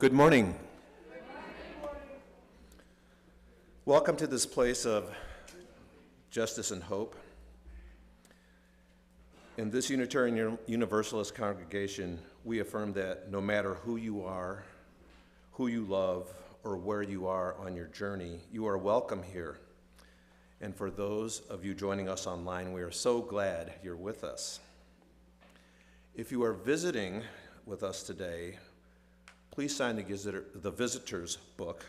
Good morning. Welcome to this place of justice and hope. In this Unitarian Universalist congregation, we affirm that no matter who you are, who you love, or where you are on your journey, you are welcome here. And for those of you joining us online, we are so glad you're with us. If you are visiting with us today, please sign the visitor's book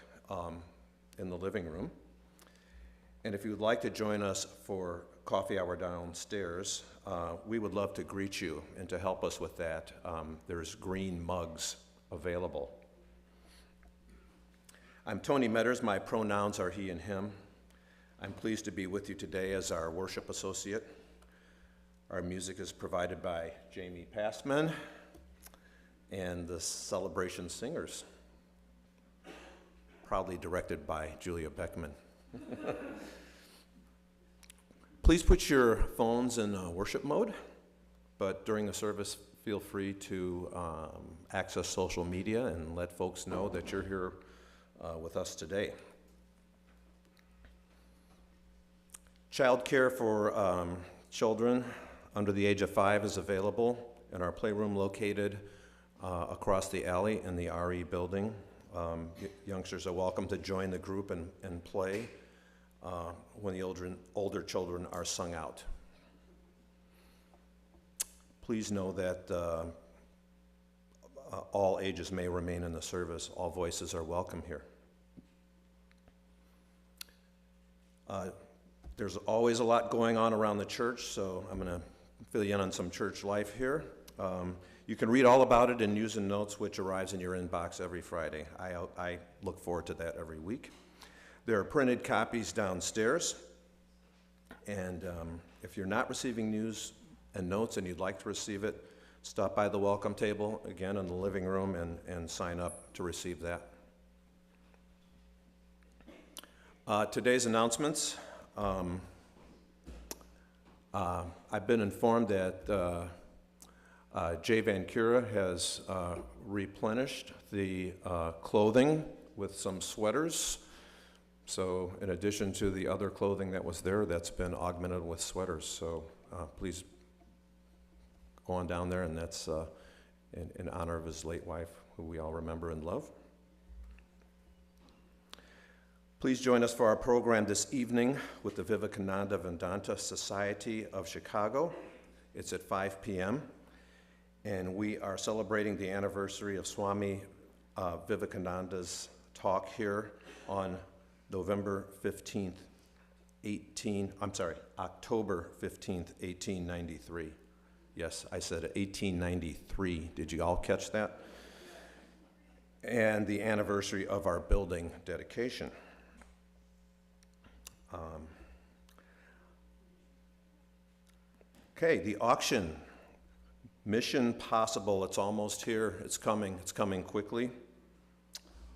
in the living room. And if you would like to join us for coffee hour downstairs, we would love to greet you. And to help us with that, there's green mugs available. I'm Tony Metters. My pronouns are he and him. I'm pleased to be with you today as our worship associate. Our music is provided by Jamie Passman and the Celebration Singers, proudly directed by Julia Beckman. Please put your phones in worship mode, but during the service, feel free to access social media and let folks know that you're here with us today. Child care for children under the age of 5 is available in our playroom located across the alley in the RE building. Youngsters are welcome to join the group and play when the older children are sung out. Please know that all ages may remain in the service. All voices are welcome here. There's always a lot going on around the church, so I'm going to fill you in on some church life here. You can read all about it in News and Notes, which arrives in your inbox every Friday. I look forward to that every week. There are printed copies downstairs, and if you're not receiving News and Notes and you'd like to receive it, stop by the welcome table, again in the living room, and sign up to receive that. Today's announcements. I've been informed that Jay Van Cura has replenished the clothing with some sweaters. So in addition to the other clothing that was there, that's been augmented with sweaters. So please go on down there, and that's in honor of his late wife, who we all remember and love. Please join us for our program this evening with the Vivekananda Vedanta Society of Chicago. It's at 5 p.m. And we are celebrating the anniversary of Swami Vivekananda's talk here on October 15th, 1893. Yes, I said 1893. Did you all catch that? And the anniversary of our building dedication. Okay, the auction. Mission Possible, it's almost here. It's coming quickly.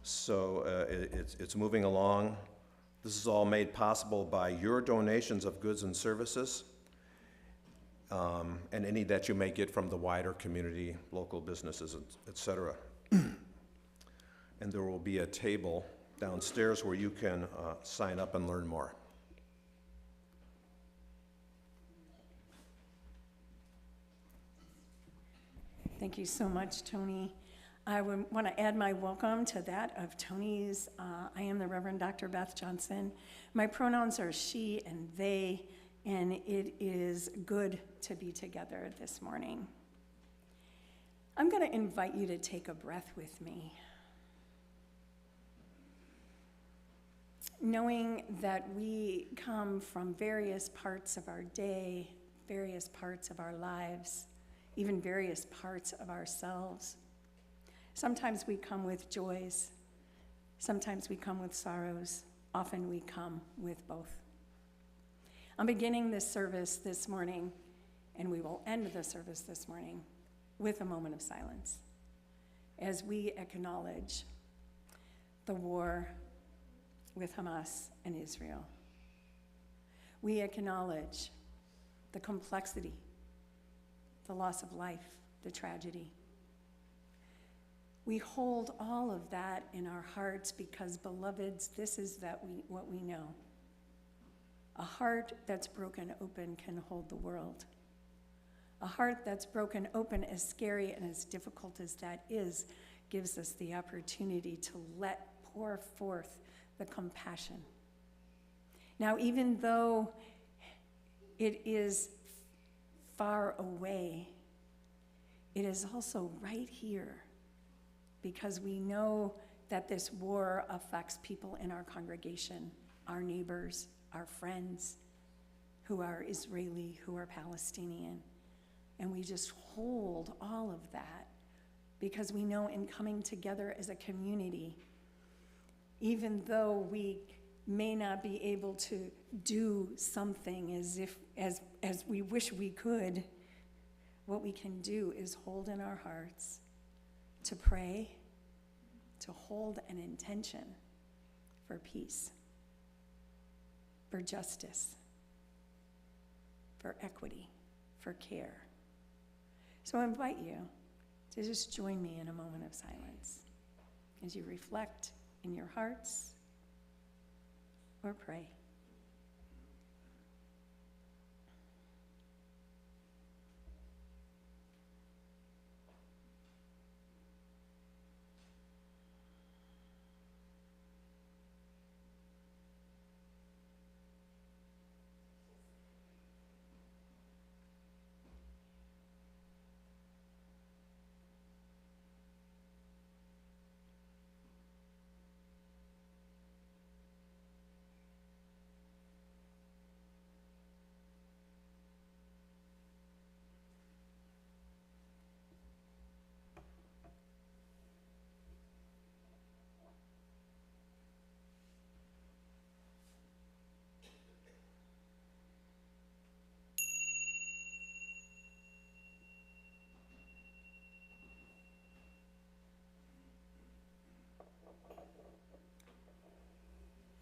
So it's moving along. This is all made possible by your donations of goods and services, and any that you may get from the wider community, local businesses, etc. And there will be a table downstairs where you can sign up and learn more. Thank you so much, Tony. I would want to add my welcome to that of Tony's. I am the Reverend Dr. Beth Johnson. My pronouns are she and they, and it is good to be together this morning. I'm going to invite you to take a breath with me. Knowing that we come from various parts of our day, various parts of our lives, even various parts of ourselves. Sometimes we come with joys, sometimes we come with sorrows, often we come with both. I'm beginning this service this morning, and we will end the service this morning with a moment of silence as we acknowledge the war with Hamas and Israel. We acknowledge the complexity, the loss of life, the tragedy. We hold all of that in our hearts because, beloveds, this is what we know. A heart that's broken open can hold the world. A heart that's broken open, as scary and as difficult as that is, gives us the opportunity to pour forth the compassion. Now, even though it is far away, it is also right here, because we know that this war affects people in our congregation, our neighbors, our friends who are Israeli, who are Palestinian. And we just hold all of that because we know in coming together as a community, even though we may not be able to do something as we wish we could, what we can do is hold in our hearts to pray, to hold an intention for peace, for justice, for equity, for care. So I invite you to just join me in a moment of silence as you reflect in your hearts or pray.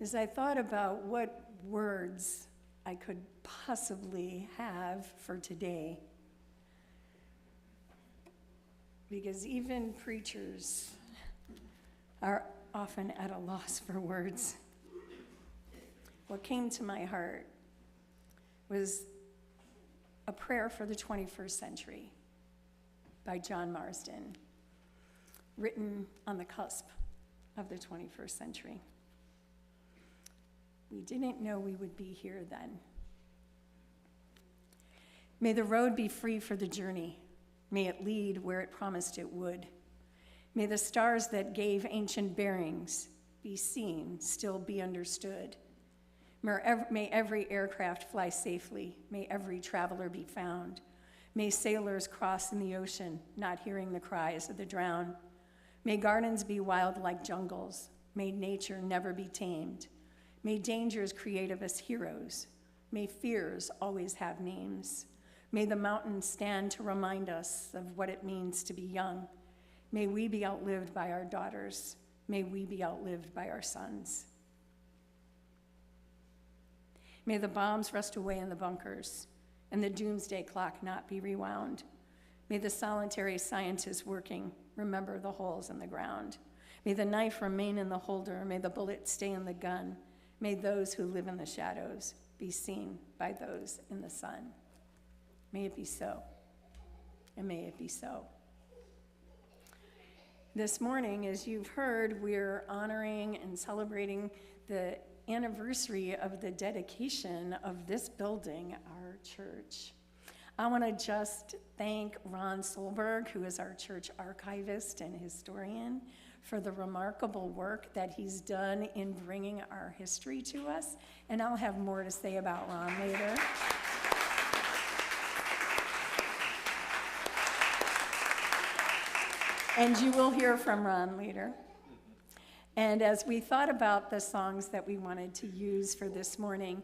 As I thought about what words I could possibly have for today, because even preachers are often at a loss for words, what came to my heart was a prayer for the 21st century by John Marsden, written on the cusp of the 21st century. We didn't know we would be here then. May the road be free for the journey. May it lead where it promised it would. May the stars that gave ancient bearings be seen, still be understood. May every aircraft fly safely. May every traveler be found. May sailors cross in the ocean, not hearing the cries of the drowned. May gardens be wild like jungles. May nature never be tamed. May dangers create of us heroes. May fears always have names. May the mountains stand to remind us of what it means to be young. May we be outlived by our daughters. May we be outlived by our sons. May the bombs rust away in the bunkers and the doomsday clock not be rewound. May the solitary scientists working remember the holes in the ground. May the knife remain in the holder. May the bullet stay in the gun. May those who live in the shadows be seen by those in the sun. May it be so, and may it be so. This morning, as you've heard, we're honoring and celebrating the anniversary of the dedication of this building, our church. I want to just thank Ron Solberg, who is our church archivist and historian, for the remarkable work that he's done in bringing our history to us. And I'll have more to say about Ron later. And you will hear from Ron later. And as we thought about the songs that we wanted to use for this morning,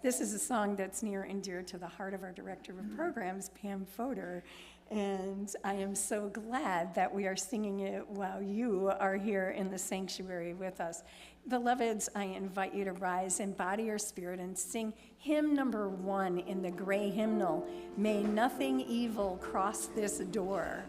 this is a song that's near and dear to the heart of our director of programs, Pam Fodor. And I am so glad that we are singing it while you are here in the sanctuary with us. Beloveds, I invite you to rise in body or spirit and sing hymn number 1 in the gray hymnal, May Nothing Evil Cross This Door.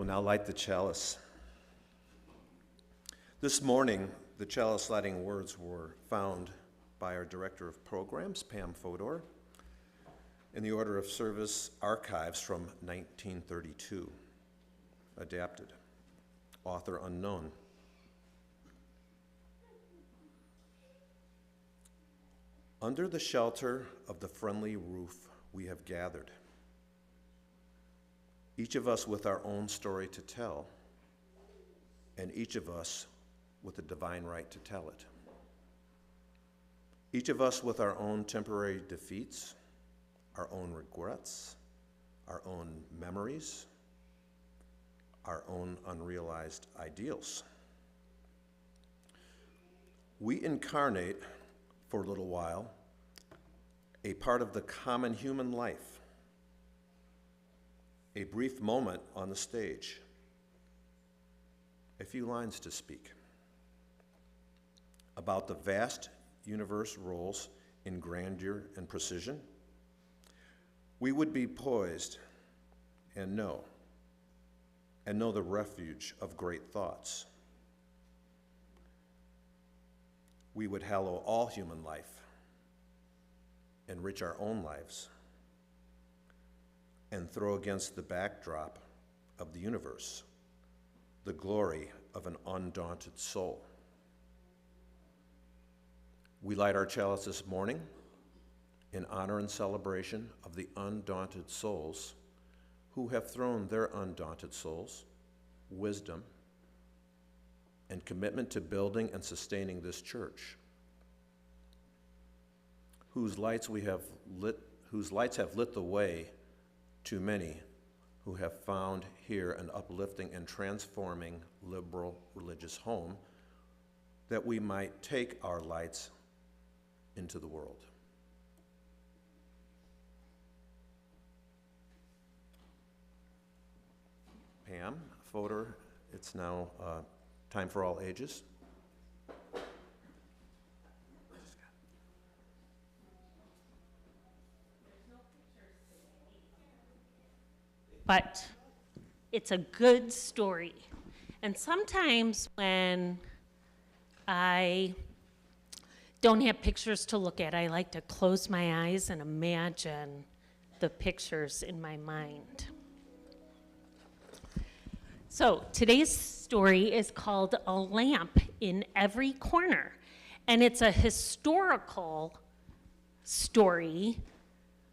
will now light the chalice. This morning, the chalice lighting words were found by our Director of Programs, Pam Fodor, in the Order of Service Archives from 1932, adapted, author unknown. Under the shelter of the friendly roof we have gathered, each of us with our own story to tell, and each of us with the divine right to tell it. Each of us with our own temporary defeats, our own regrets, our own memories, our own unrealized ideals. We incarnate, for a little while, a part of the common human life, a brief moment on the stage, a few lines to speak about the vast universe roles in grandeur and precision. We would be poised and know the refuge of great thoughts. We would hallow all human life, enrich our own lives, and throw against the backdrop of the universe the glory of an undaunted soul. We light our chalice this morning in honor and celebration of the undaunted souls who have thrown their undaunted souls, wisdom, and commitment to building and sustaining this church, whose lights have lit the way to many who have found here an uplifting and transforming liberal religious home that we might take our lights into the world. Pam Fodor, it's now time for all ages. But it's a good story. And sometimes when I don't have pictures to look at, I like to close my eyes and imagine the pictures in my mind. So today's story is called A Lamp in Every Corner. And it's a historical story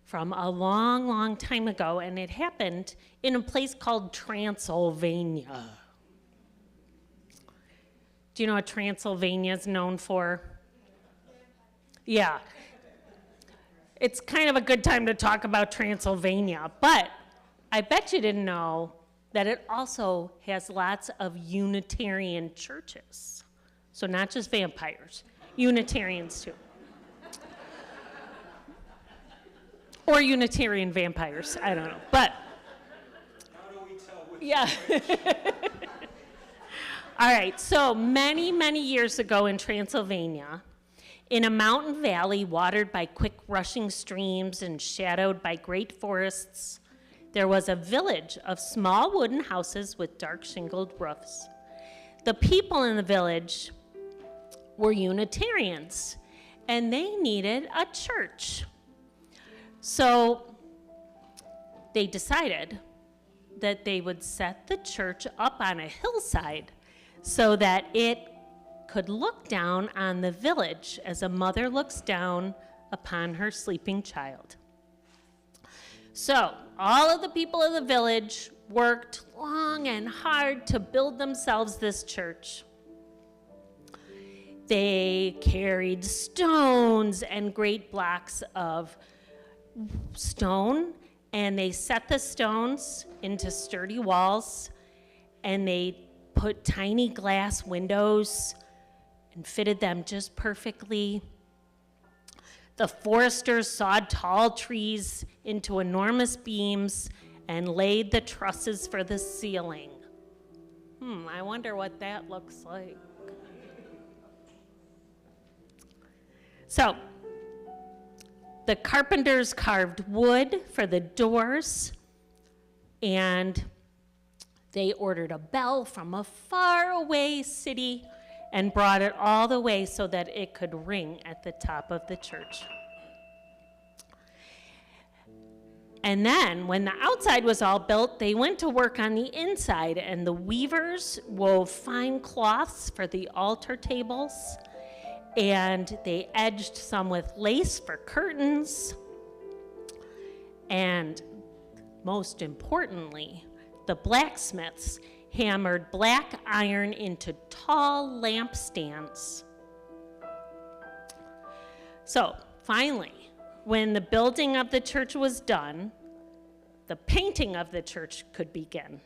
from a long, long time ago, and it happened in a place called Transylvania. Do you know what Transylvania is known for? Yeah. It's kind of a good time to talk about Transylvania, but I bet you didn't know that it also has lots of Unitarian churches. So not just vampires, Unitarians too. Or Unitarian vampires, I don't know, but. How do we tell which? Yeah. All right, so many, many years ago in Transylvania, in a mountain valley watered by quick rushing streams and shadowed by great forests, there was a village of small wooden houses with dark shingled roofs. The people in the village were Unitarians, and they needed a church. So they decided that they would set the church up on a hillside so that it could look down on the village as a mother looks down upon her sleeping child. So all of the people of the village worked long and hard to build themselves this church. They carried stones and great blocks of stone, and they set the stones into sturdy walls, and they put tiny glass windows and fitted them just perfectly. The foresters sawed tall trees into enormous beams and laid the trusses for the ceiling. I wonder what that looks like. So, the carpenters carved wood for the doors, and They ordered a bell from a faraway city and brought it all the way so that it could ring at the top of the church. And then, when the outside was all built, they went to work on the inside, and the weavers wove fine cloths for the altar tables, and they edged some with lace for curtains. And most importantly, the blacksmiths hammered black iron into tall lampstands. So, finally, when the building of the church was done, the painting of the church could begin.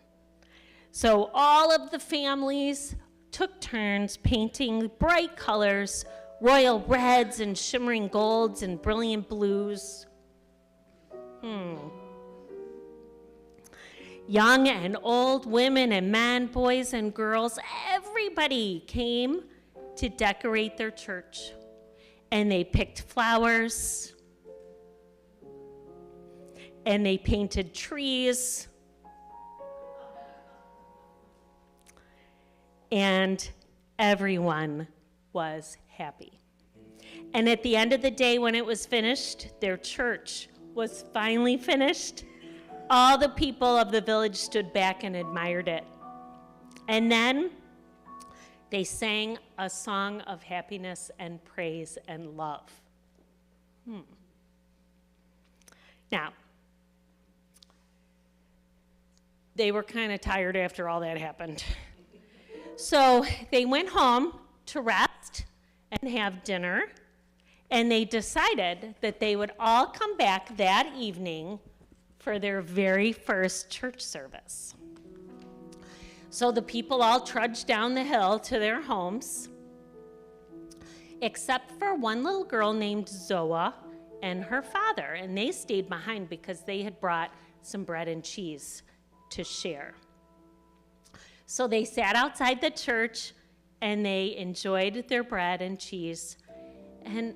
So all of the families took turns painting bright colors, royal reds and shimmering golds and brilliant blues. Young and old, women and men, boys and girls, everybody came to decorate their church. And they picked flowers, and they painted trees, and everyone was happy. And at the end of the day, when it was finished, their church was finally finished. All the people of the village stood back and admired it. And then they sang a song of happiness and praise and love. Now, they were kind of tired after all that happened. So they went home to rest and have dinner, and they decided that they would all come back that evening for their very first church service. So the people all trudged down the hill to their homes, except for one little girl named Zoa and her father, and they stayed behind because they had brought some bread and cheese to share. So they sat outside the church and they enjoyed their bread and cheese. And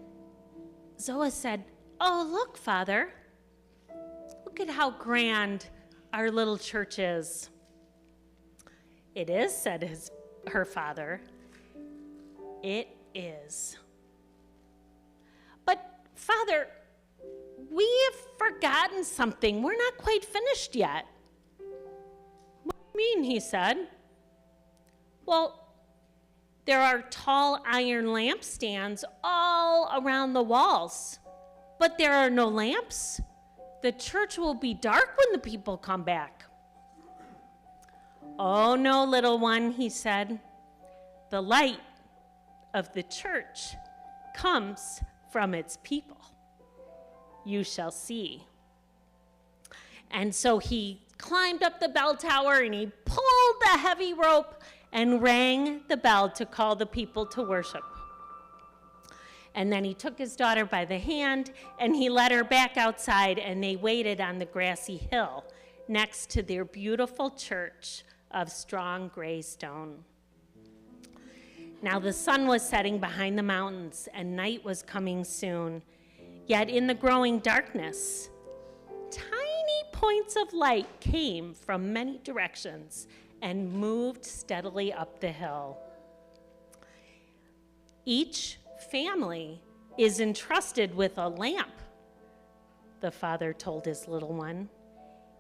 Zoa said, "Oh, look, Father, look at how grand our little church is." "It is," said her father. "It is. But, Father, we've forgotten something. We're not quite finished yet." "What do you mean?" he said. "Well, there are tall iron lampstands all around the walls, but there are no lamps. The church will be dark when the people come back." "Oh, no, little one," he said. "The light of the church comes from its people. You shall see." And so he climbed up the bell tower and he pulled the heavy rope and rang the bell to call the people to worship. And then he took his daughter by the hand and he led her back outside, and they waited on the grassy hill next to their beautiful church of strong gray stone. Now the sun was setting behind the mountains and night was coming soon. Yet in the growing darkness, tiny points of light came from many directions and moved steadily up the hill. Each family is entrusted with a lamp, the father told his little one.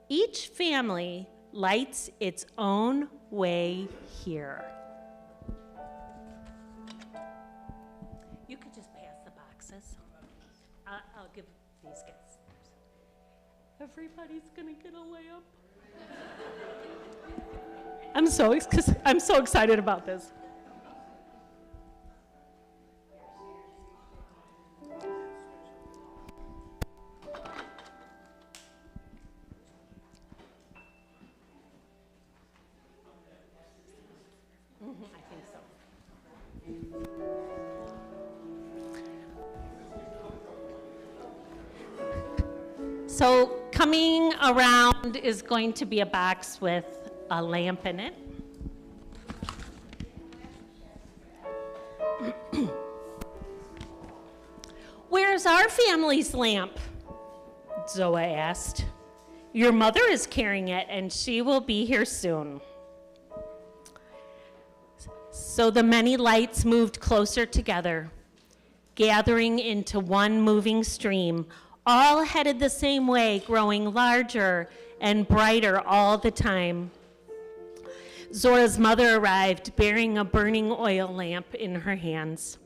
Each family lights its own way here. You could just pass the boxes. I'll give these guys. Everybody's gonna get a lamp. I'm so excited about this. I think so. So coming around is going to be a box with a lamp in it. "Where's our family's lamp?" Zoa asked. "Your mother is carrying it, and she will be here soon," So the many lights moved closer together, gathering into one moving stream, all headed the same way, growing larger and brighter all the time. Zora's mother arrived, bearing a burning oil lamp in her hands.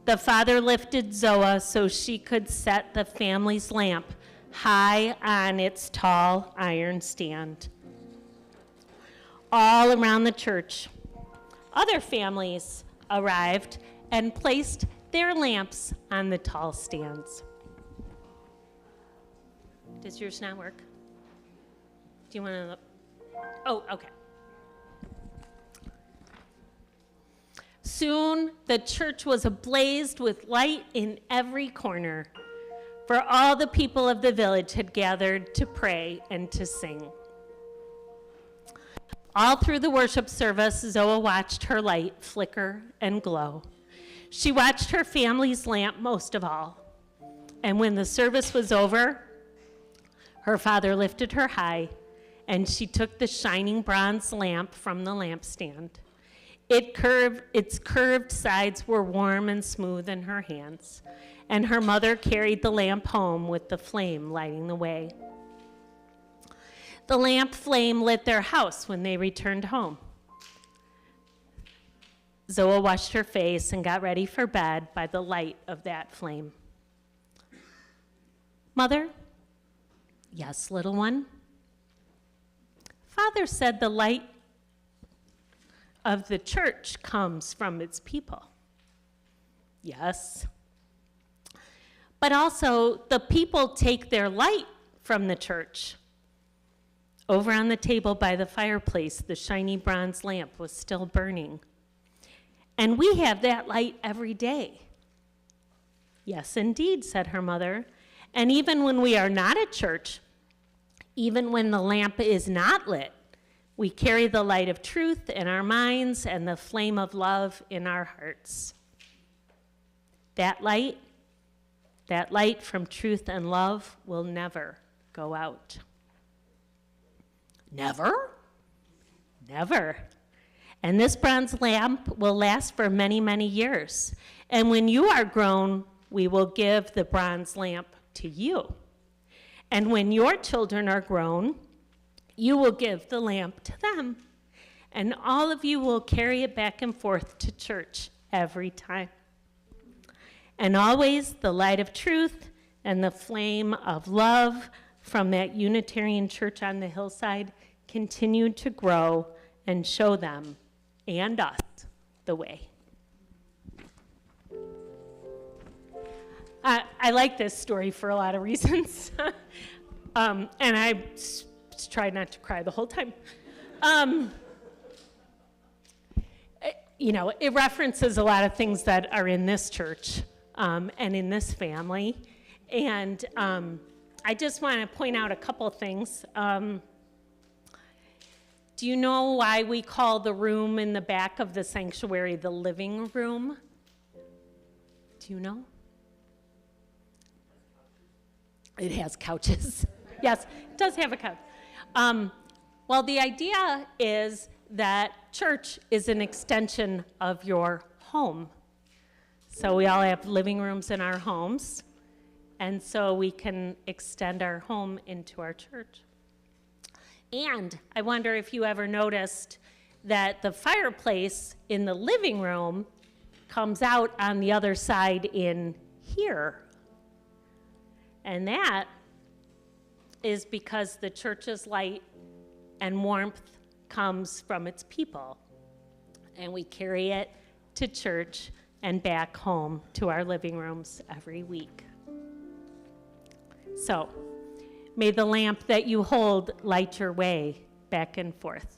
The father lifted Zoa so she could set the family's lamp high on its tall iron stand. All around the church, other families arrived and placed their lamps on the tall stands. Does yours not work? Do you want to? Oh, okay. Soon the church was ablaze with light in every corner, for all the people of the village had gathered to pray and to sing. All through the worship service, Zoa watched her light flicker and glow. She watched her family's lamp most of all. And when the service was over, her father lifted her high, and she took the shining bronze lamp from the lampstand. Its curved sides were warm and smooth in her hands, and her mother carried the lamp home with the flame lighting the way. The lamp flame lit their house when they returned home. Zoa washed her face and got ready for bed by the light of that flame. Mother? Yes, little one? Father said the light of the church comes from its people. Yes. But also, the people take their light from the church. Over on the table by the fireplace, the shiny bronze lamp was still burning. And we have that light every day. Yes, indeed, said her mother. And even when we are not at church, even when the lamp is not lit, we carry the light of truth in our minds and the flame of love in our hearts. That light from truth and love will never go out. Never? Never. And this bronze lamp will last for many, many years. And when you are grown, we will give the bronze lamp to you. And when your children are grown, you will give the lamp to them. And all of you will carry it back and forth to church every time. And always the light of truth and the flame of love from that Unitarian church on the hillside continued to grow and show them and us the way. I like this story for a lot of reasons. And I tried not to cry the whole time. It references a lot of things that are in this church and in this family. And I just want to point out a couple things. Do you know why we call the room in the back of the sanctuary the living room? Do you know? It has couches. Yes, it does have a couch. Well, the idea is that church is an extension of your home. So we all have living rooms in our homes, and so we can extend our home into our church. And I wonder if you ever noticed that the fireplace in the living room comes out on the other side in here. And that is because the church's light and warmth comes from its people. And we carry it to church and back home to our living rooms every week. So, may the lamp that you hold light your way back and forth.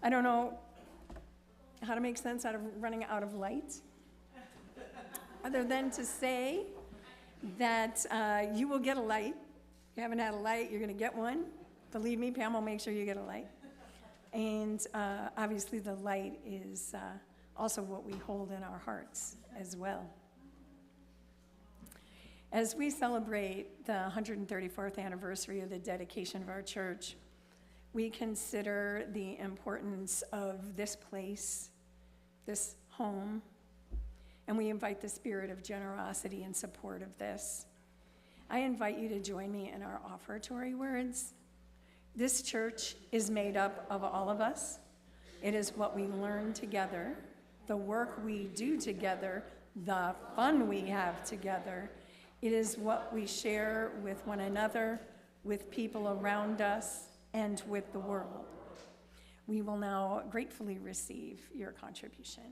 I don't know how to make sense out of running out of light, other than to say that you will get a light. If you haven't had a light, you're going to get one. Believe me, Pam will make sure you get a light. And obviously the light is also what we hold in our hearts as well. As we celebrate the 134th anniversary of the dedication of our church, we consider the importance of this place, this home, and we invite the spirit of generosity in support of this. I invite you to join me in our offertory words. This church is made up of all of us. It is what we learn together, the work we do together, the fun we have together. It is what we share with one another, with people around us, and with the world. We will now gratefully receive your contribution.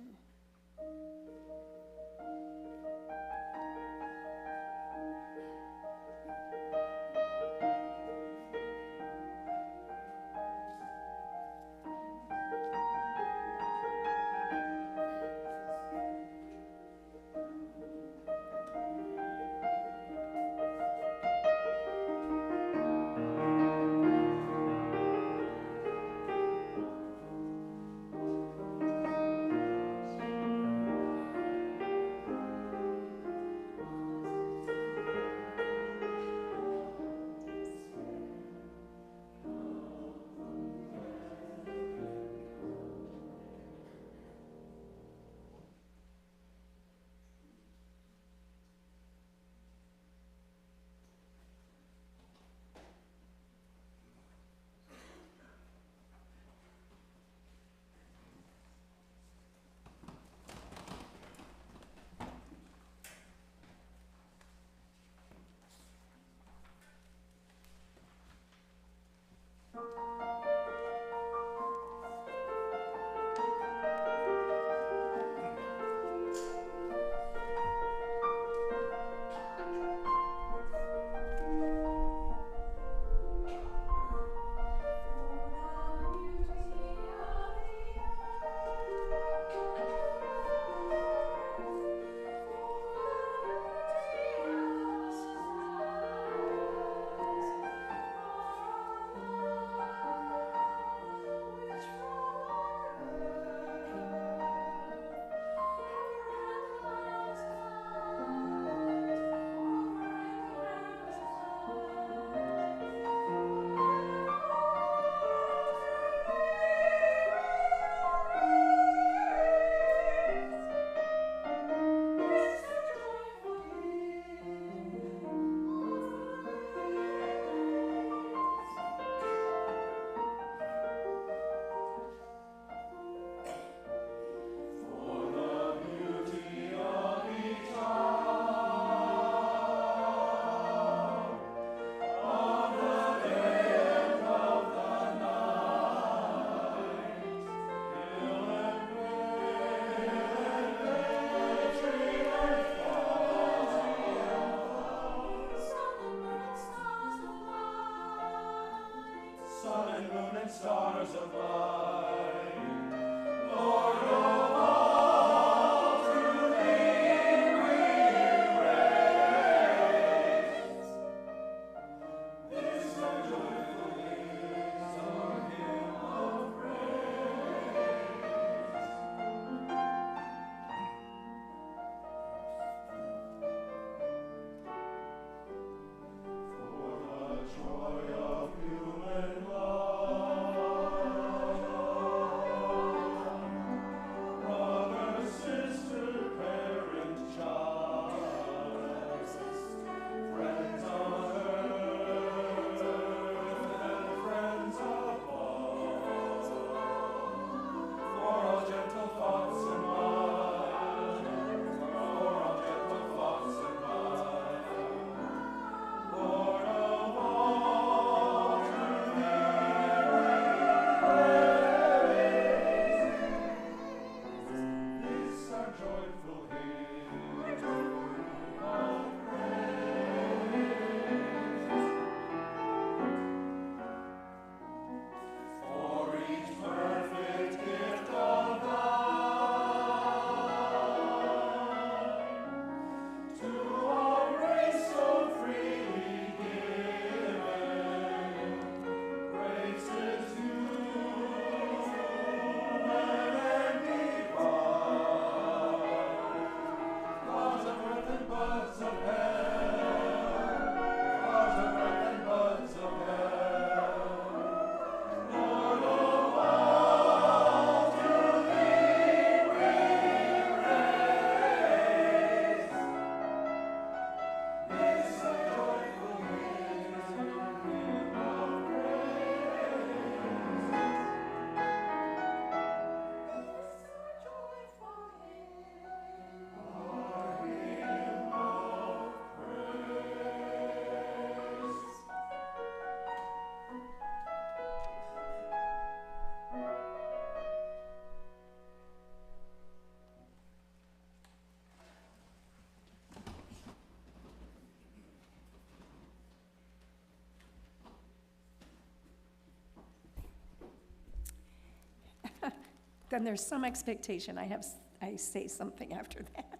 then there's some expectation I say something after that.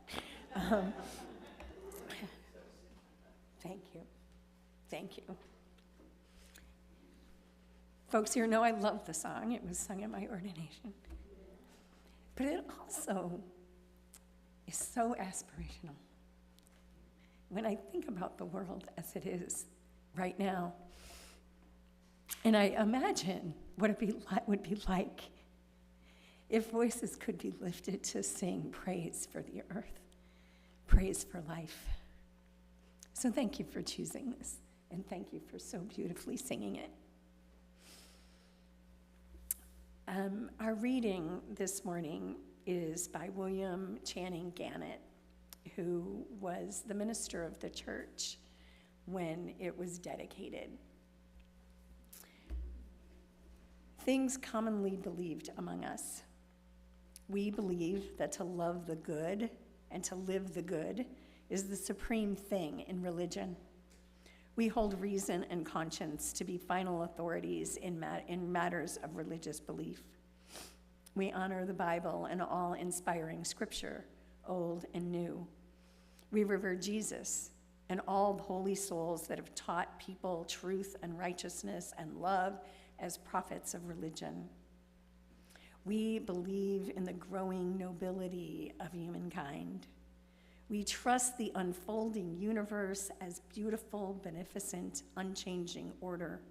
Thank you. Thank you. Folks here know I love the song. It was sung at my ordination. But it also is so aspirational. When I think about the world as it is right now, and I imagine what it would be like if voices could be lifted to sing praise for the earth, praise for life. So thank you for choosing this, and thank you for so beautifully singing it. Our reading this morning is by William Channing Gannett, who was the minister of the church when it was dedicated. Things commonly believed among us. We believe that to love the good and to live the good is the supreme thing in religion. We hold reason and conscience to be final authorities in matters of religious belief. We honor the Bible and all inspiring scripture, old and new. We revere Jesus and all the holy souls that have taught people truth and righteousness and love as prophets of religion. We believe in the growing nobility of humankind. We trust the unfolding universe as beautiful, beneficent, unchanging order.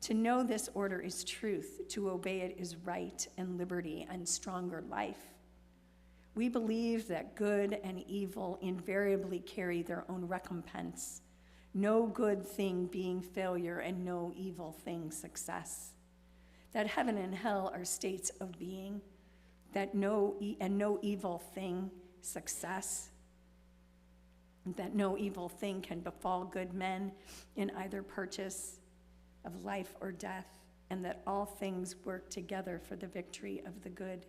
To know this order is truth, to obey it is right and liberty and stronger life. We believe that good and evil invariably carry their own recompense, no good thing being failure and no evil thing success. That heaven and hell are states of being, that no evil thing success, that no evil thing can befall good men in either purchase of life or death, and that all things work together for the victory of the good.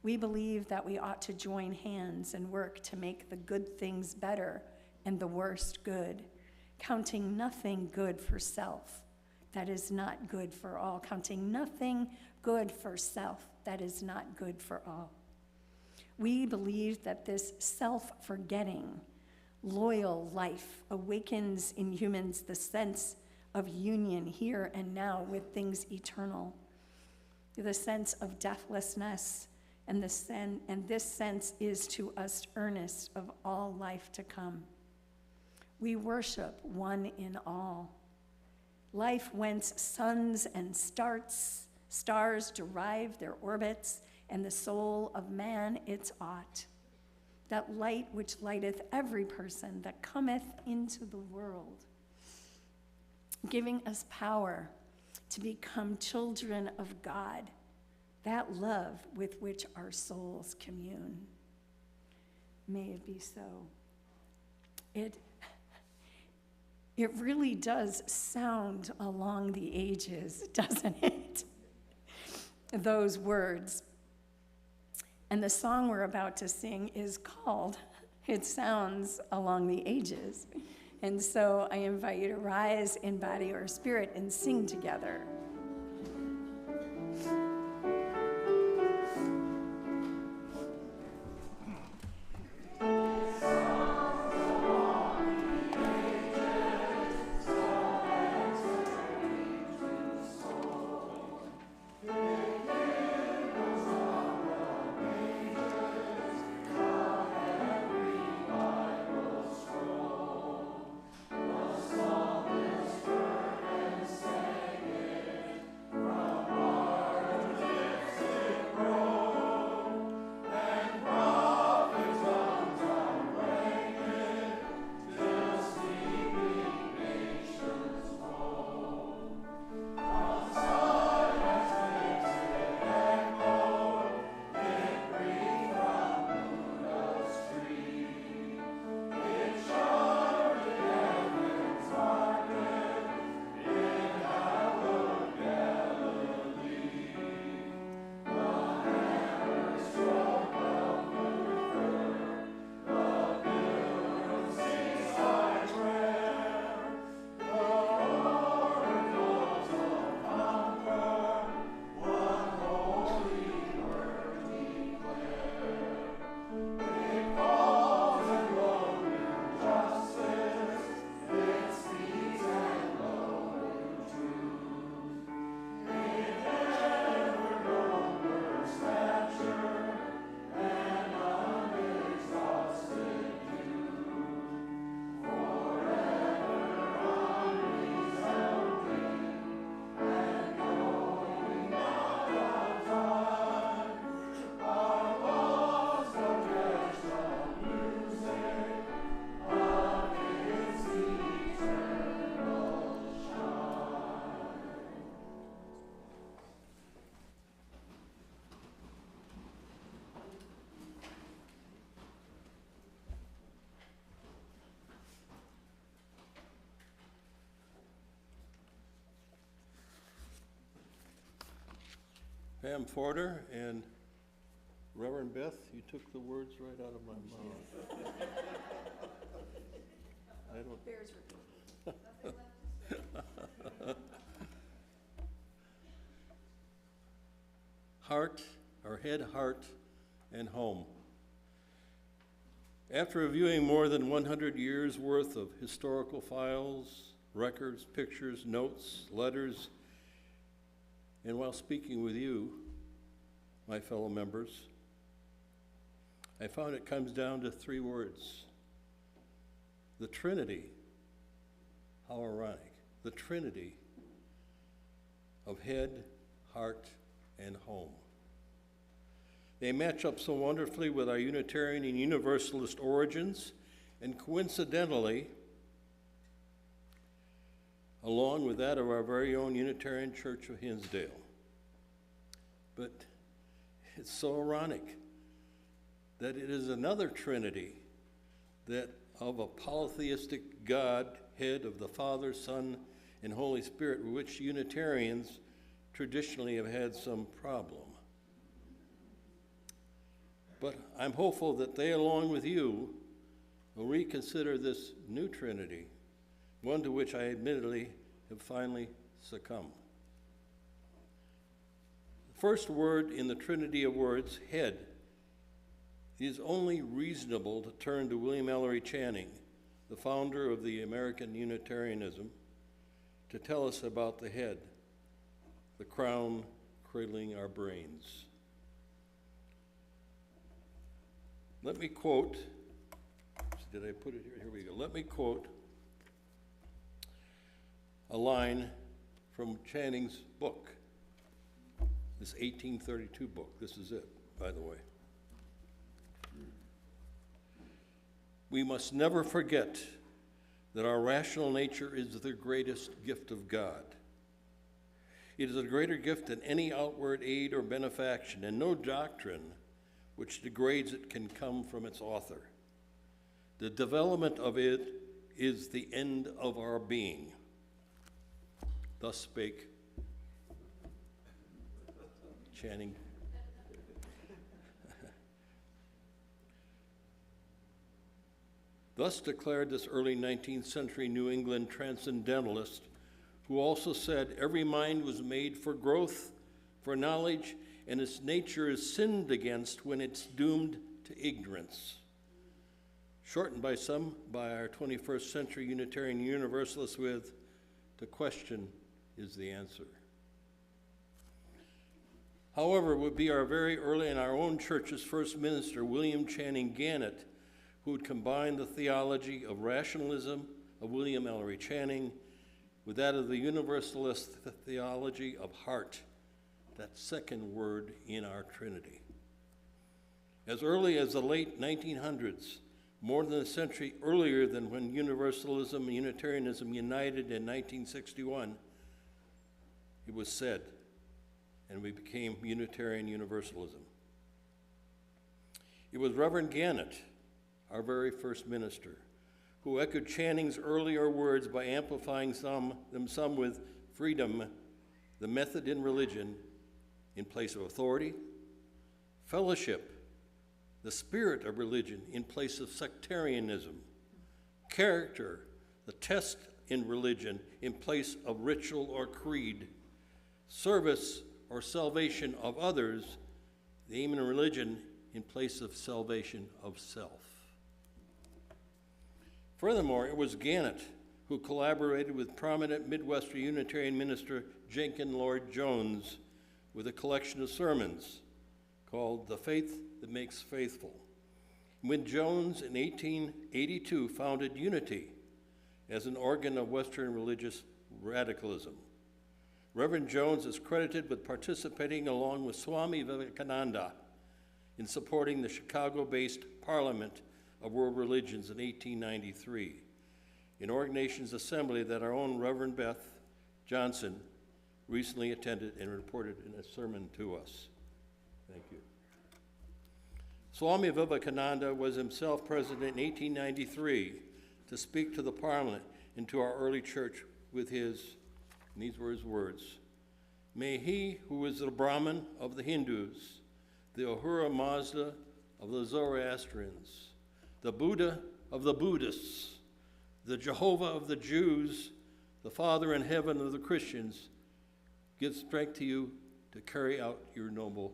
We believe that we ought to join hands and work to make the good things better and the worst good, counting nothing good for self that is not good for all, counting nothing good for self that is not good for all. We believe that this self-forgetting, loyal life awakens in humans the sense of union here and now with things eternal, the sense of deathlessness, and this sense is to us earnest of all life to come. We worship one in all. Life whence suns and stars derive their orbits, and the soul of man its ought. That light which lighteth every person that cometh into the world, giving us power to become children of God, that love with which our souls commune. May it be so. It really does sound along the ages, doesn't it? Those words. And the song we're about to sing is called It Sounds Along the Ages. And so I invite you to rise in body or spirit and sing together. Pam Forder and Reverend Beth, you took the words right out of my mouth. I don't. Bears Heart, our head, heart, and home. After reviewing more than 100 years' worth of historical files, records, pictures, notes, letters, and while speaking with you, my fellow members, I found it comes down to 3 words. The Trinity, how ironic, the Trinity of head, heart, and home. They match up so wonderfully with our Unitarian and Universalist origins, and coincidentally, along with that of our very own Unitarian Church of Hinsdale. But it's so ironic that it is another Trinity, that of a polytheistic God, head of the Father, Son, and Holy Spirit, with which Unitarians traditionally have had some problem. But I'm hopeful that they, along with you, will reconsider this new Trinity, one to which I admittedly have finally succumbed. The first word in the Trinity of words, head, it is only reasonable to turn to William Ellery Channing, the founder of the American Unitarianism, to tell us about the head, the crown cradling our brains. Let me quote, did I put it here? Here we go. Let me quote a line from Channing's book, this 1832 book. This is it, by the way. We must never forget that our rational nature is the greatest gift of God. It is a greater gift than any outward aid or benefaction, and no doctrine which degrades it can come from its author. The development of it is the end of our being. Thus spake Channing. Thus declared this early 19th century New England transcendentalist, who also said, every mind was made for growth, for knowledge, and its nature is sinned against when it's doomed to ignorance. Shortened by some by our 21st century Unitarian Universalists with, the question is the answer. However, it would be our very early in our own church's first minister, William Channing Gannett, who would combine the theology of rationalism of William Ellery Channing with that of the Universalist theology of heart, that second word in our Trinity. As early as the late 1900s, more than a century earlier than when Universalism and Unitarianism united in 1961, it was said, and we became Unitarian Universalism. It was Reverend Gannett, our very first minister, who echoed Channing's earlier words by amplifying some with freedom, the method in religion, in place of authority, fellowship, the spirit of religion in place of sectarianism, character, the test in religion in place of ritual or creed, service or salvation of others, the aim in religion in place of salvation of self. Furthermore, it was Gannett who collaborated with prominent Midwestern Unitarian minister Jenkin Lloyd Jones with a collection of sermons called The Faith That Makes Faithful. When Jones in 1882 founded Unity as an organ of Western religious radicalism. Reverend Jones is credited with participating along with Swami Vivekananda in supporting the Chicago-based Parliament of World Religions in 1893, an organization's assembly that our own Reverend Beth Johnson recently attended and reported in a sermon to us. Thank you. Swami Vivekananda was himself present in 1893 to speak to the Parliament and to our early church with his, and these were his words, May he who is the Brahman of the Hindus, the Ahura Mazda of the Zoroastrians, the Buddha of the Buddhists, the Jehovah of the Jews, the Father in heaven of the Christians, give strength to you to carry out your noble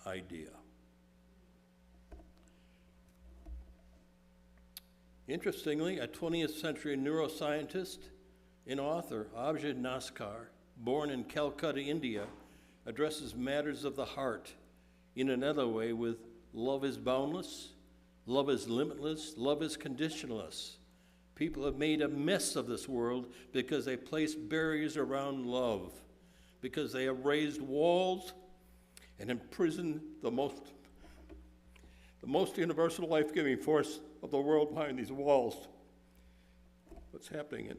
idea. Interestingly, a 20th century neuroscientist and author, Abhay Naskar, born in Calcutta, India, addresses matters of the heart in another way with love is boundless, love is limitless, love is conditionless. People have made a mess of this world because they placed barriers around love, because they have raised walls and imprisoned the most universal life-giving force of the world behind these walls. What's happening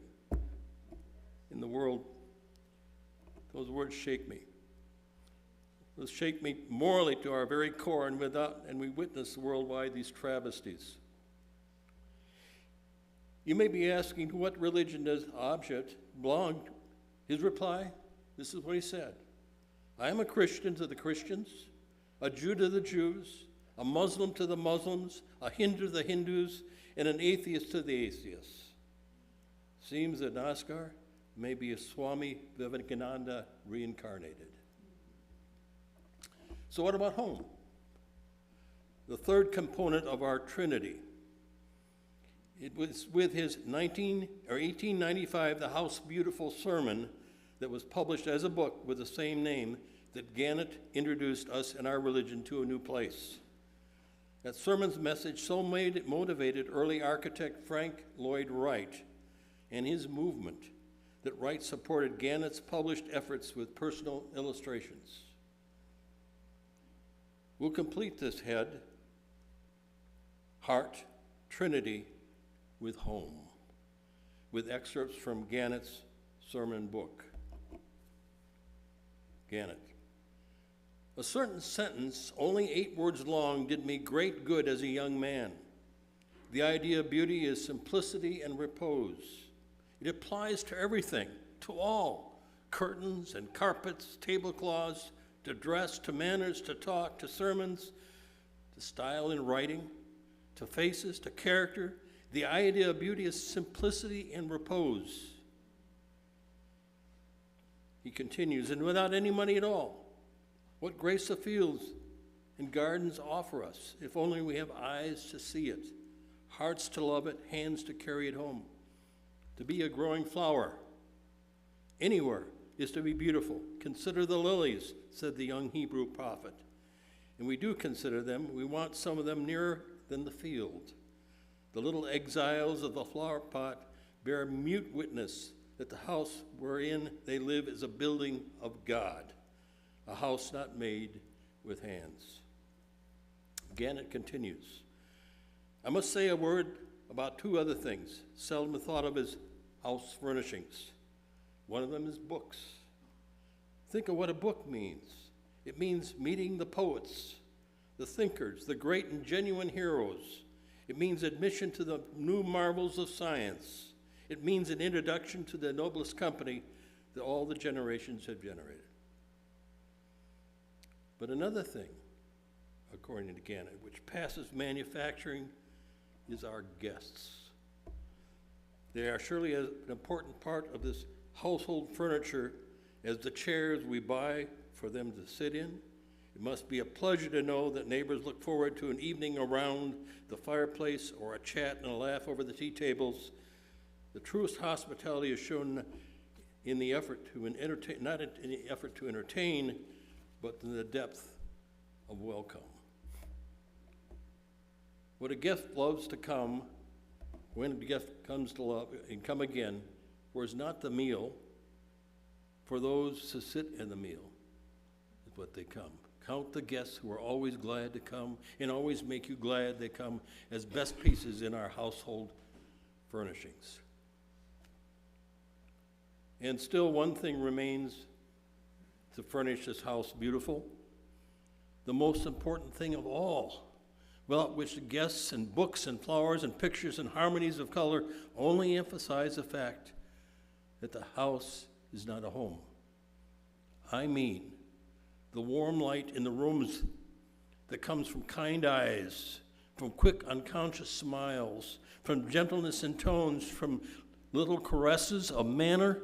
in the world? Those words shake me. Those shake me morally to our very core, and we witness worldwide these travesties. You may be asking, to what religion does Abhay belong? His reply, this is what he said: I am a Christian to the Christians, a Jew to the Jews, a Muslim to the Muslims, a Hindu to the Hindus, and an atheist to the atheists. Seems that Naskar may be a Swami Vivekananda reincarnated. So what about home? The third component of our Trinity. It was with his 1895 The House Beautiful sermon that was published as a book with the same name that Gannett introduced us and our religion to a new place. That sermon's message so motivated early architect Frank Lloyd Wright and his movement that Wright supported Gannett's published efforts with personal illustrations. We'll complete this head, heart, Trinity, with home, with excerpts from Gannett's sermon book. Gannett. A certain sentence, only 8 words long, did me great good as a young man. The idea of beauty is simplicity and repose. It applies to everything, to all, curtains and carpets, tablecloths, to dress, to manners, to talk, to sermons, to style in writing, to faces, to character. The idea of beauty is simplicity and repose. He continues, and without any money at all, what grace the fields and gardens offer us, if only we have eyes to see it, hearts to love it, hands to carry it home. To be a growing flower anywhere is to be beautiful. Consider the lilies, said the young Hebrew prophet. And we do consider them. We want some of them nearer than the field. The little exiles of the flower pot bear mute witness that the house wherein they live is a building of God, a house not made with hands. Gannett continues, I must say a word about 2 other things, seldom thought of as house furnishings. One of them is books. Think of what a book means. It means meeting the poets, the thinkers, the great and genuine heroes. It means admission to the new marvels of science. It means an introduction to the noblest company that all the generations have generated. But another thing, according to Gannett, which passes manufacturing, is our guests. They are surely an important part of this household furniture as the chairs we buy for them to sit in. It must be a pleasure to know that neighbors look forward to an evening around the fireplace or a chat and a laugh over the tea tables. The truest hospitality is shown in the effort to entertain, not in the effort to entertain, but in the depth of welcome. What a gift loves to come, when a gift comes to love and come again, whereas not the meal, for those to sit in the meal is what they come. Count the guests who are always glad to come and always make you glad they come as best pieces in our household furnishings. And still one thing remains to furnish this house beautiful. The most important thing of all, without which the guests and books and flowers and pictures and harmonies of color only emphasize the fact that the house is not a home. I mean the warm light in the rooms that comes from kind eyes, from quick unconscious smiles, from gentleness in tones, from little caresses of manner,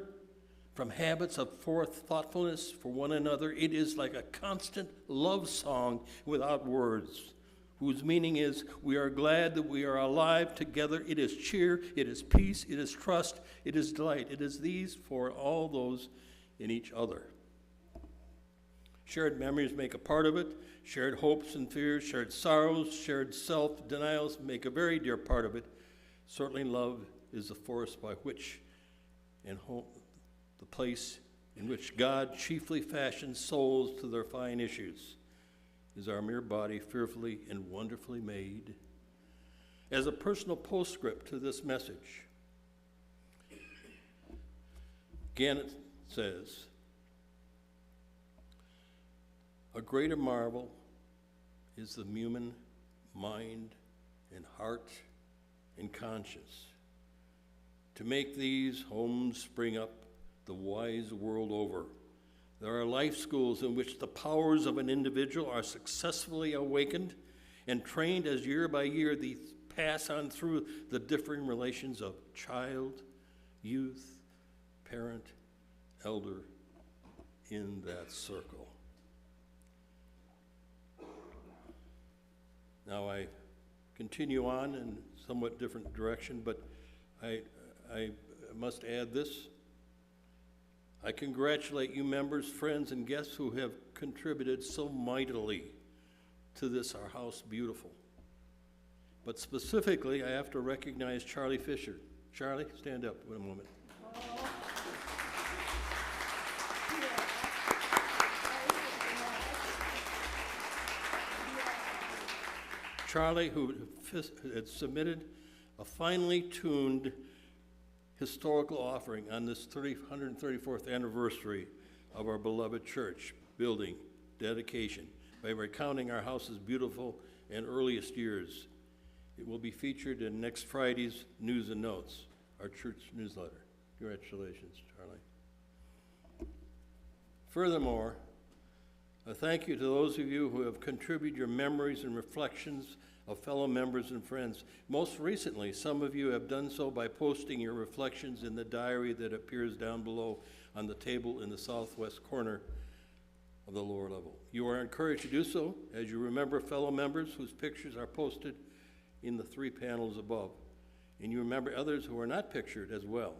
from habits of thoughtfulness for one another. It is like a constant love song without words, whose meaning is we are glad that we are alive together. It is cheer, it is peace, it is trust, it is delight. It is these for all those in each other. Shared memories make a part of it. Shared hopes and fears, shared sorrows, shared self-denials make a very dear part of it. Certainly love is the force by which and the place in which God chiefly fashions souls to their fine issues. Is our mere body fearfully and wonderfully made? As a personal postscript to this message, Gannett says, a greater marvel is the human mind and heart and conscience. To make these homes spring up the wise world over. There are life schools in which the powers of an individual are successfully awakened and trained as year by year these pass on through the differing relations of child, youth, parent, elder in that circle. Now I continue on in a somewhat different direction, but I must add this. I congratulate you members, friends, and guests who have contributed so mightily to this, our house beautiful. But specifically, I have to recognize Charlie Fisher. Charlie, stand up for a moment. Charlie, who had submitted a finely tuned historical offering on this 134th anniversary of our beloved church building dedication by recounting our house's beautiful and earliest years. It will be featured in next Friday's News and Notes, our church newsletter. Congratulations, Charlie. Furthermore, a thank you to those of you who have contributed your memories and reflections of fellow members and friends. Most recently, some of you have done so by posting your reflections in the diary that appears down below on the table in the southwest corner of the lower level. You are encouraged to do so as you remember fellow members whose pictures are posted in the 3 panels above. And you remember others who are not pictured as well.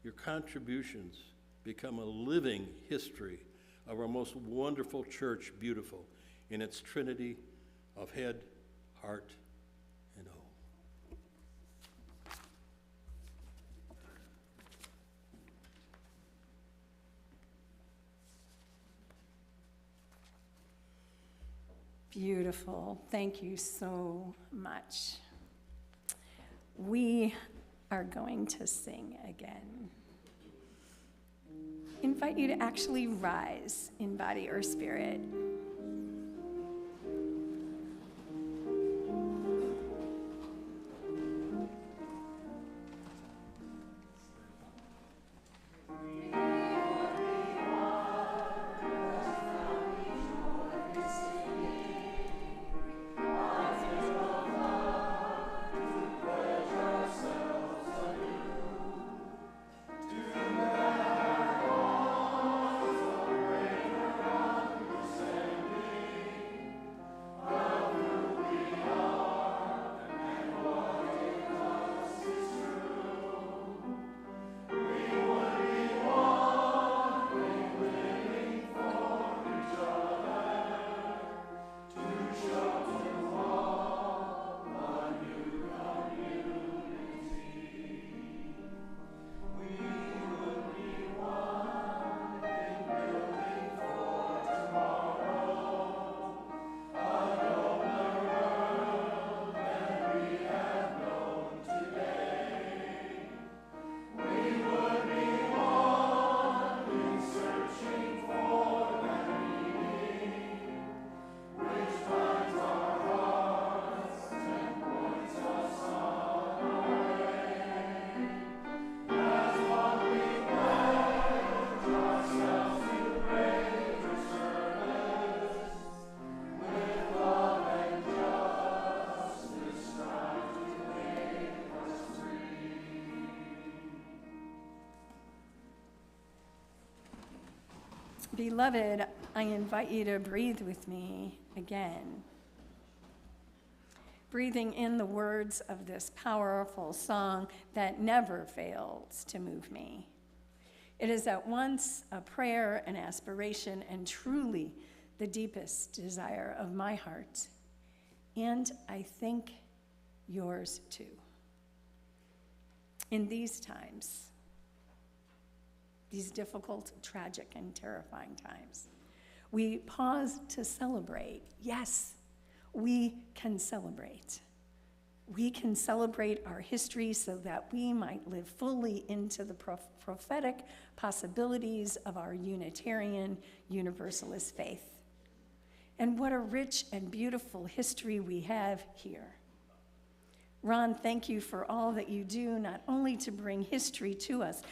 Your contributions become a living history of our most wonderful church, beautiful in its trinity of head, heart, and home. Beautiful. Thank you so much. We are going to sing again. Invite you to actually rise in body or spirit. Say Beloved, I invite you to breathe with me again. Breathing in the words of this powerful song that never fails to move me. It is at once a prayer, an aspiration, and truly the deepest desire of my heart. And I think yours too. In these times, these difficult, tragic, and terrifying times, we pause to celebrate. Yes, we can celebrate. We can celebrate our history so that we might live fully into the prophetic possibilities of our Unitarian Universalist faith. And what a rich and beautiful history we have here. Ron, thank you for all that you do, not only to bring history to us,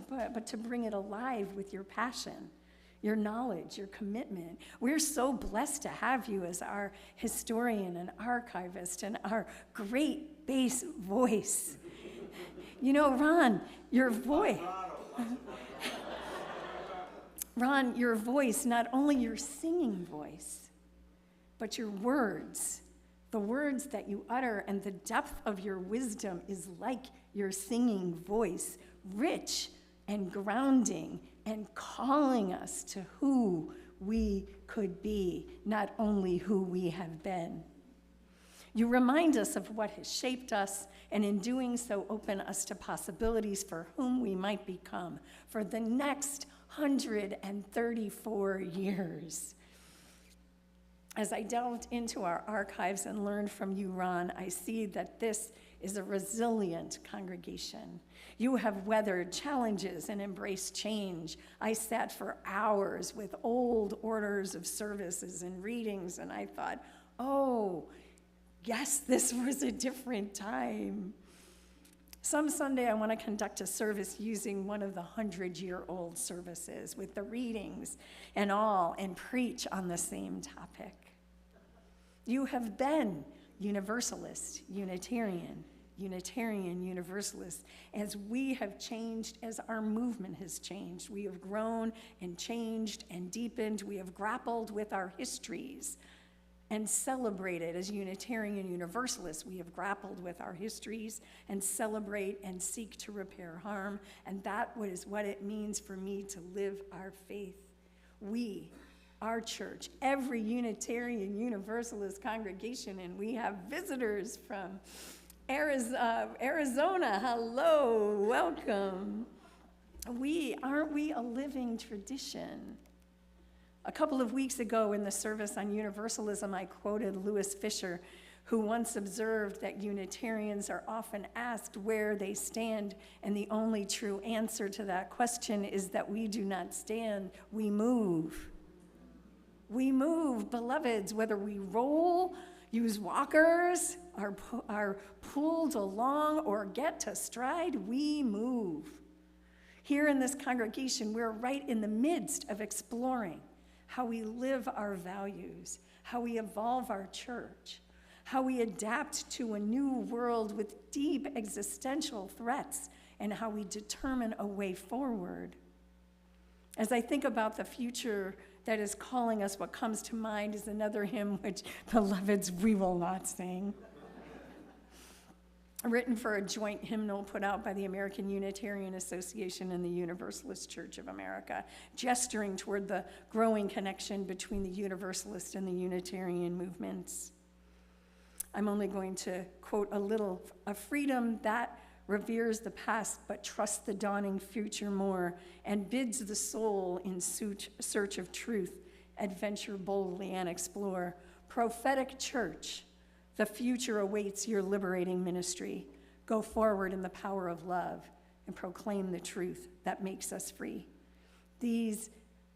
but to bring it alive with your passion, your knowledge, your commitment. We're so blessed to have you as our historian and archivist and our great bass voice. You know, Ron, your voice, not only your singing voice, but your words, the words that you utter and the depth of your wisdom is like your singing voice, rich and grounding and calling us to who we could be, not only who we have been. You remind us of what has shaped us, and in doing so, open us to possibilities for whom we might become for the next 134 years. As I delved into our archives and learned from you, Ron, I see that this is a resilient congregation. You have weathered challenges and embraced change. I sat for hours with old orders of services and readings, and I thought, oh, yes, this was a different time. Some Sunday I want to conduct a service using one of the 100-year-old services with the readings and all, and preach on the same topic. You have been Universalist, Unitarian, Universalist. As we have changed, as our movement has changed, we have grown and changed and deepened. We have grappled with our histories and celebrated as Unitarian Universalists. We have grappled with our histories and celebrate and seek to repair harm. And that is what it means for me to live our faith. We, our church, every Unitarian Universalist congregation, and we have visitors from Arizona. Hello, welcome. Aren't we a living tradition? A couple of weeks ago in the service on universalism, I quoted Louis Fisher, who once observed that Unitarians are often asked where they stand, and the only true answer to that question is that we do not stand, we move. We move, beloveds, whether we roll, use walkers, are pulled along, or get to stride, we move. Here in this congregation, we're right in the midst of exploring how we live our values, how we evolve our church, how we adapt to a new world with deep existential threats, and how we determine a way forward. As I think about the future that is calling us, what comes to mind is another hymn which, beloveds, we will not sing. Written for a joint hymnal put out by the American Unitarian Association and the Universalist Church of America, gesturing toward the growing connection between the Universalist and the Unitarian movements. I'm only going to quote a freedom that reveres the past but trusts the dawning future more, and bids the soul in search of truth adventure boldly and explore. Prophetic church, the future awaits your liberating ministry. Go forward in the power of love and proclaim the truth that makes us free. These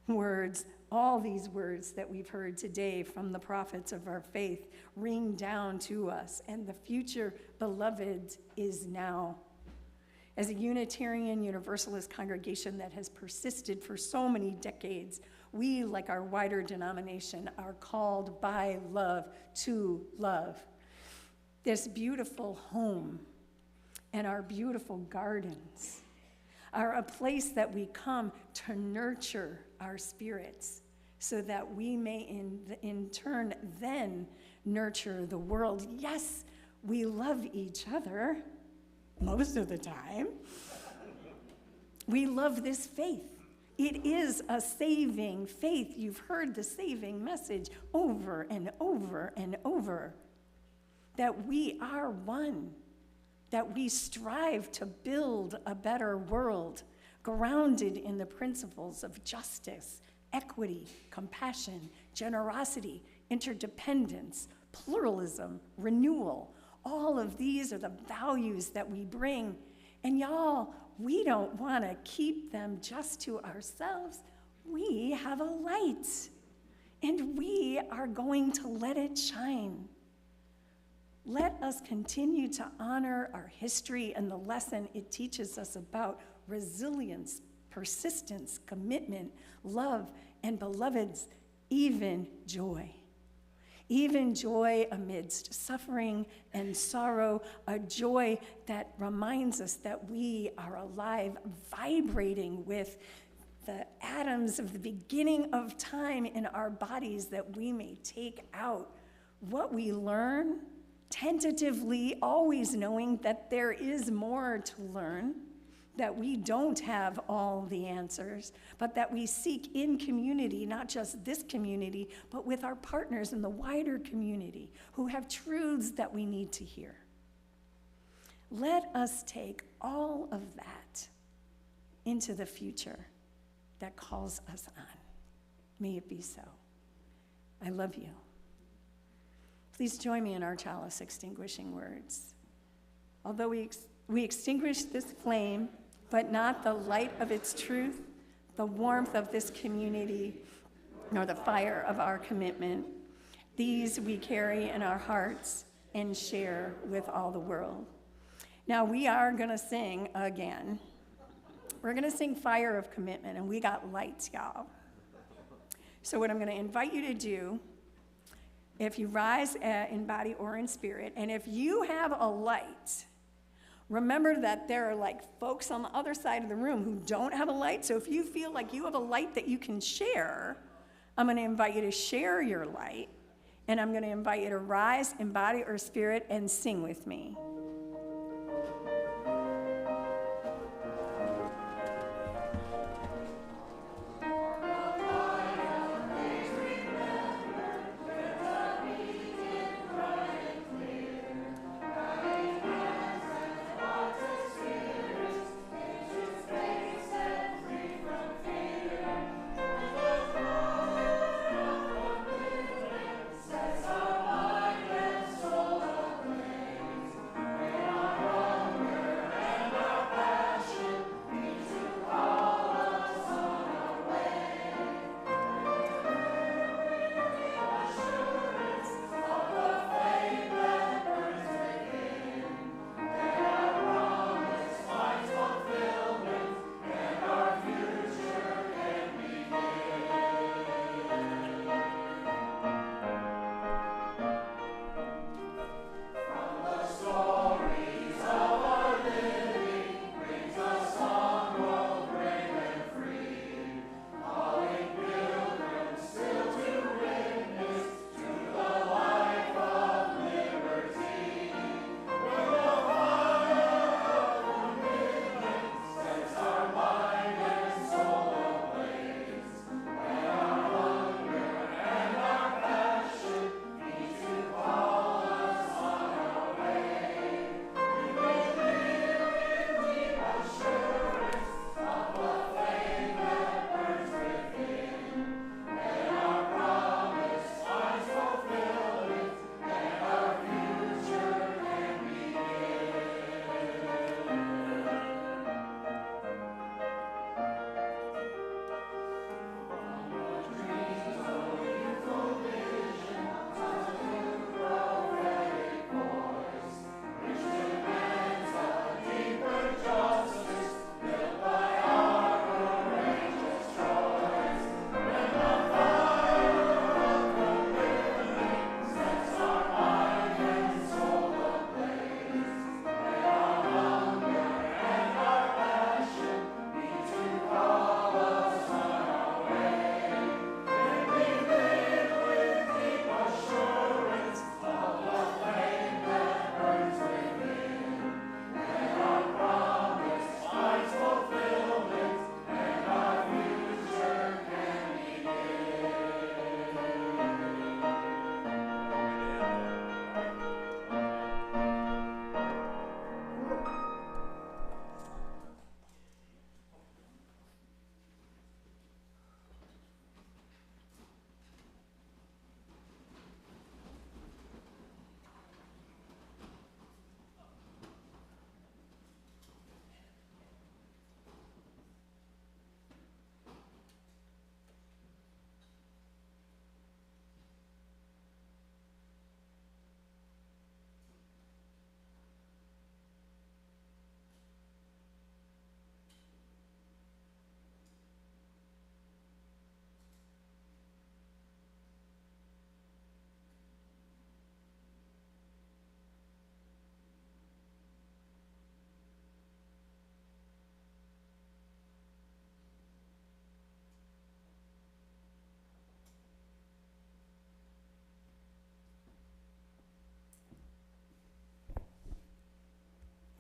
words, all these words that we've heard today from the prophets of our faith ring down to us, and the future, beloved, is now. As a Unitarian Universalist congregation that has persisted for so many decades, we, like our wider denomination, are called by love to love. This beautiful home and our beautiful gardens are a place that we come to nurture our spirits, so that we may in turn then nurture the world. Yes, we love each other most of the time. We love this faith. It is a saving faith. You've heard the saving message over and over and over, that we are one, that we strive to build a better world grounded in the principles of justice, equity, compassion, generosity, interdependence, pluralism, renewal. All of these are the values that we bring. And y'all, we don't want to keep them just to ourselves. We have a light, and we are going to let it shine. Let us continue to honor our history and the lesson it teaches us about resilience, persistence, commitment, love, and beloveds, even joy. Even joy amidst suffering and sorrow, a joy that reminds us that we are alive, vibrating with the atoms of the beginning of time in our bodies, that we may take out what we learn, tentatively, always knowing that there is more to learn, that we don't have all the answers, but that we seek in community, not just this community, but with our partners in the wider community who have truths that we need to hear. Let us take all of that into the future that calls us on. May it be so. I love you. Please join me in our chalice extinguishing words. Although we extinguish this flame, but not the light of its truth, the warmth of this community, nor the fire of our commitment. These we carry in our hearts and share with all the world. Now we are going to sing again. We're going to sing Fire of Commitment, and we got lights, y'all. So what I'm going to invite you to do, if you rise in body or in spirit, and if you have a light, remember that there are like folks on the other side of the room who don't have a light. So if you feel like you have a light that you can share, I'm going to invite you to share your light, and I'm going to invite you to rise in body or spirit and sing with me.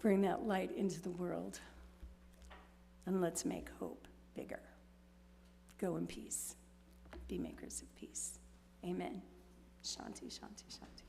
bring that light into the world. And let's make hope bigger. Go in peace. Be makers of peace. Amen. Shanti, shanti, shanti.